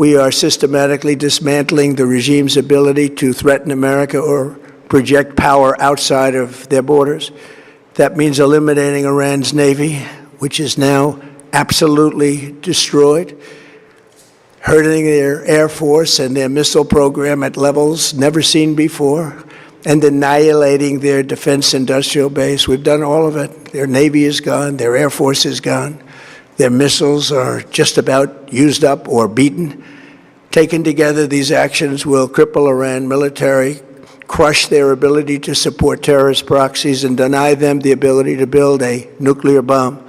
We are systematically dismantling the regime's ability to threaten America or project power outside of their borders. That means eliminating Iran's Navy, which is now absolutely destroyed, hurting their Air Force and their missile program at levels never seen before, and annihilating their defense industrial base. We've done all of it. Their Navy is gone. Their Air Force is gone. Their missiles are just about used up or beaten. Taken together, these actions will cripple Iran militarily, crush their ability to support terrorist proxies, and deny them the ability to build a nuclear bomb.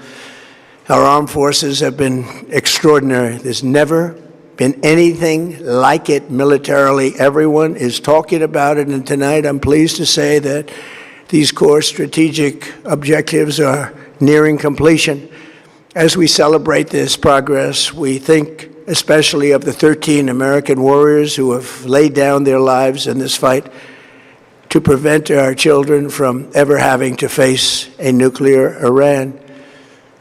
Our armed forces have been extraordinary. There's never been anything like it militarily. Everyone is talking about it, and tonight I'm pleased to say that these core strategic objectives are nearing completion. As we celebrate this progress, we think especially of the 13 American warriors who have laid down their lives in this fight to prevent our children from ever having to face a nuclear Iran.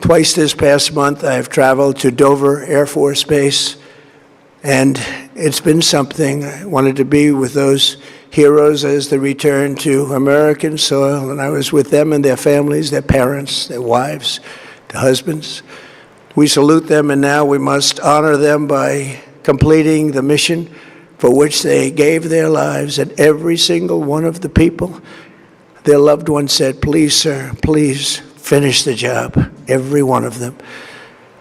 Twice this past month, I have traveled to Dover Air Force Base, and it's been something. I wanted to be with those heroes as they return to American soil, and I was with them and their families, their parents, their wives, their husbands. We salute them, and now we must honor them by completing the mission for which they gave their lives. And every single one of the people, their loved ones said, "Please, sir, please finish the job," every one of them.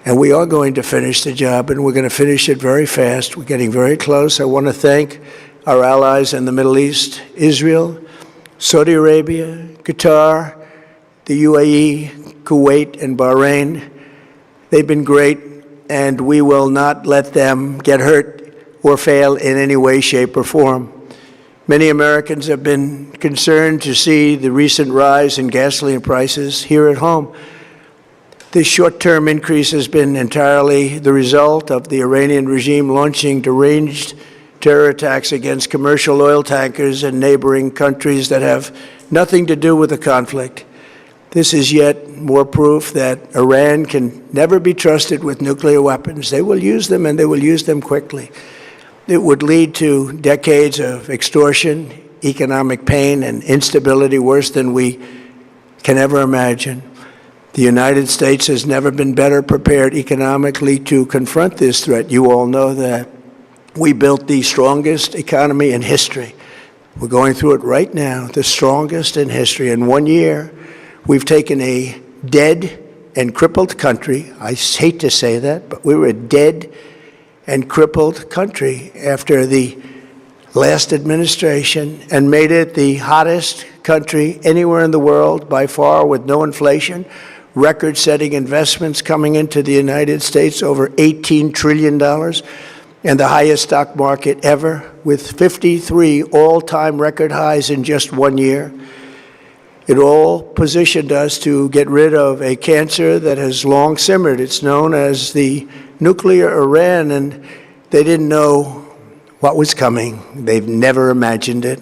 And we are going to finish the job, and we're going to finish it very fast. We're getting very close. I want to thank our allies in the Middle East, Israel, Saudi Arabia, Qatar, the UAE, Kuwait, and Bahrain. They've been great, and we will not let them get hurt or fail in any way, shape, or form. Many Americans have been concerned to see the recent rise in gasoline prices here at home. This short-term increase has been entirely the result of the Iranian regime launching deranged terror attacks against commercial oil tankers in neighboring countries that have nothing to do with the conflict. This is yet more proof that Iran can never be trusted with nuclear weapons. They will use them, and they will use them quickly. It would lead to decades of extortion, economic pain, and instability worse than we can ever imagine. The United States has never been better prepared economically to confront this threat. You all know that. We built the strongest economy in history. We're going through it right now, the strongest in history. In 1 year, we've taken a dead and crippled country. I hate to say that, but we were a dead and crippled country after the last administration and made it the hottest country anywhere in the world by far, with no inflation, record-setting investments coming into the United States, over $18 trillion, and the highest stock market ever, with 53 all-time record highs in just 1 year. It all positioned us to get rid of a cancer that has long simmered. It's known as the nuclear Iran, and they didn't know what was coming. They've never imagined it.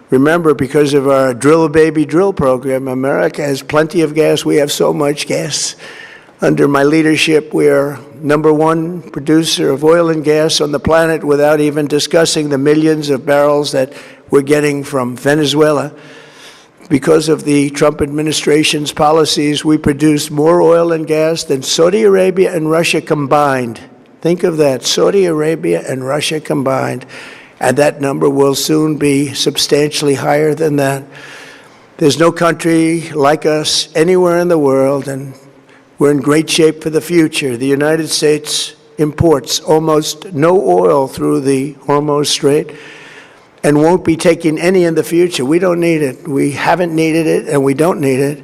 Remember, because of our Drill Baby Drill program, America has plenty of gas. We have so much gas. Under my leadership, we are #1 producer of oil and gas on the planet, without even discussing the millions of barrels that we're getting from Venezuela. Because of the Trump administration's policies, we produce more oil and gas than Saudi Arabia and Russia combined. Think of that, Saudi Arabia and Russia combined. And that number will soon be substantially higher than that. There's no country like us anywhere in the world, and we're in great shape for the future. The United States imports almost no oil through the Hormuz Strait, and won't be taking any in the future. We don't need it. We haven't needed it, and we don't need it.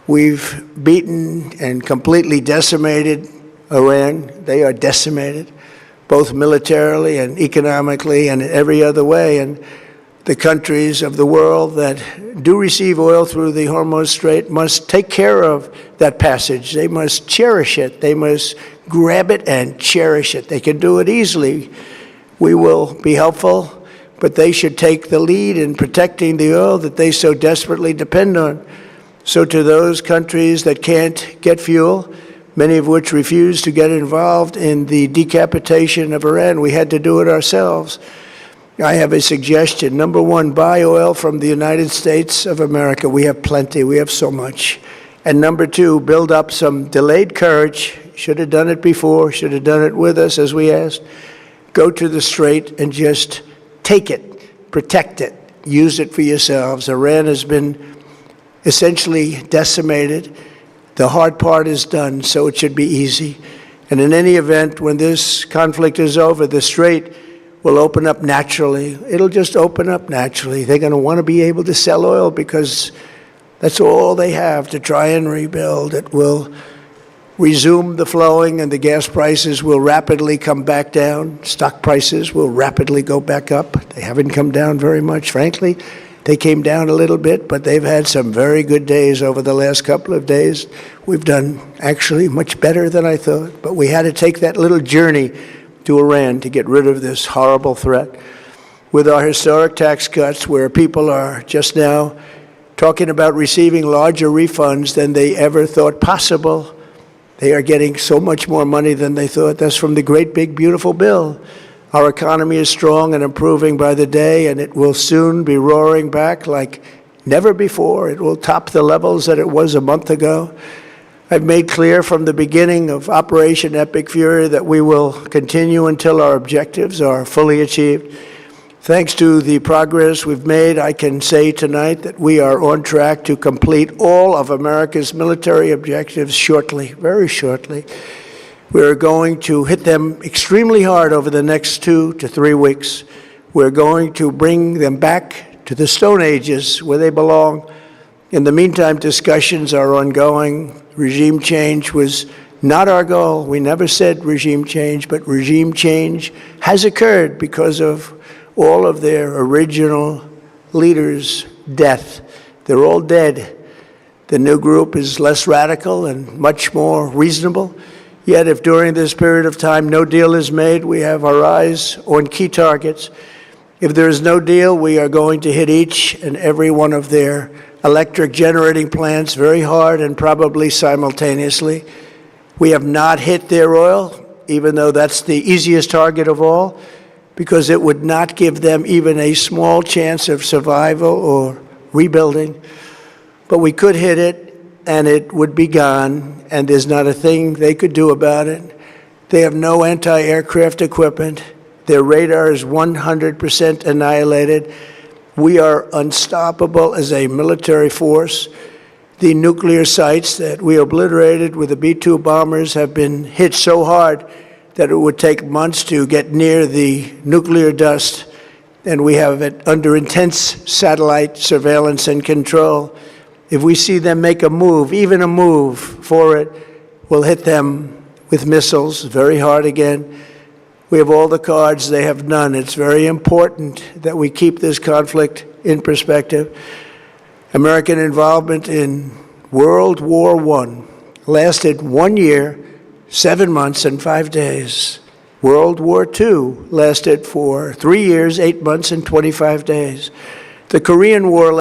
We've beaten and completely decimated Iran. They are decimated, both militarily and economically and in every other way. And the countries of the world that do receive oil through the Hormuz Strait must take care of that passage. They must cherish it. They must grab it and cherish it. They can do it easily. We will be helpful, but they should take the lead in protecting the oil that they so desperately depend on. So to those countries that can't get fuel, many of which refused to get involved in the decapitation of Iran. We had to do it ourselves. I have a suggestion. Number one, buy oil from the United States of America. We have plenty. We have so much. And number two, build up some delayed courage. Should have done it before. Should have done it with us, as we asked. Go to the Strait and just take it, protect it, use it for yourselves. Iran has been essentially decimated. The hard part is done, so it should be easy. And in any event, when this conflict is over, the Strait will open up naturally. It'll just open up naturally. They're going to want to be able to sell oil because that's all they have to try and rebuild. It will resume the flowing, and the gas prices will rapidly come back down. Stock prices will rapidly go back up. They haven't come down very much, frankly. They came down a little bit, but they've had some very good days over the last couple of days. We've done actually much better than I thought, but we had to take that little journey to Iran to get rid of this horrible threat. With our historic tax cuts, where people are just now talking about receiving larger refunds than they ever thought possible, they are getting so much more money than they thought. That's from the great, big, beautiful bill. Our economy is strong and improving by the day, and it will soon be roaring back like never before. It will top the levels that it was a month ago. I've made clear from the beginning of Operation Epic Fury that we will continue until our objectives are fully achieved. Thanks to the progress we've made, I can say tonight that we are on track to complete all of America's military objectives shortly, very shortly. We're going to hit them extremely hard over the next 2 to 3 weeks. We're going to bring them back to the Stone Ages where they belong. In the meantime, discussions are ongoing. Regime change was not our goal. We never said regime change, but regime change has occurred because of all of their original leaders' death. They're all dead. The new group is less radical and much more reasonable. Yet if during this period of time no deal is made, we have our eyes on key targets. If there is no deal, we are going to hit each and every one of their electric generating plants very hard and probably simultaneously. We have not hit their oil, even though that's the easiest target of all, because it would not give them even a small chance of survival or rebuilding. But we could hit it, and it would be gone, and there's not a thing they could do about it. They have no anti-aircraft equipment. Their radar is 100% annihilated. We are unstoppable as a military force. The nuclear sites that we obliterated with the B-2 bombers have been hit so hard that it would take months to get near the nuclear dust, and we have it under intense satellite surveillance and control. If we see them make a move, even a move for it, we'll hit them with missiles very hard again. We have all the cards, they have none. It's very important that we keep this conflict in perspective. American involvement in World War I lasted 1 year, 7 months, and 5 days. World War II lasted for 3 years, 8 months, and 25 days. The Korean War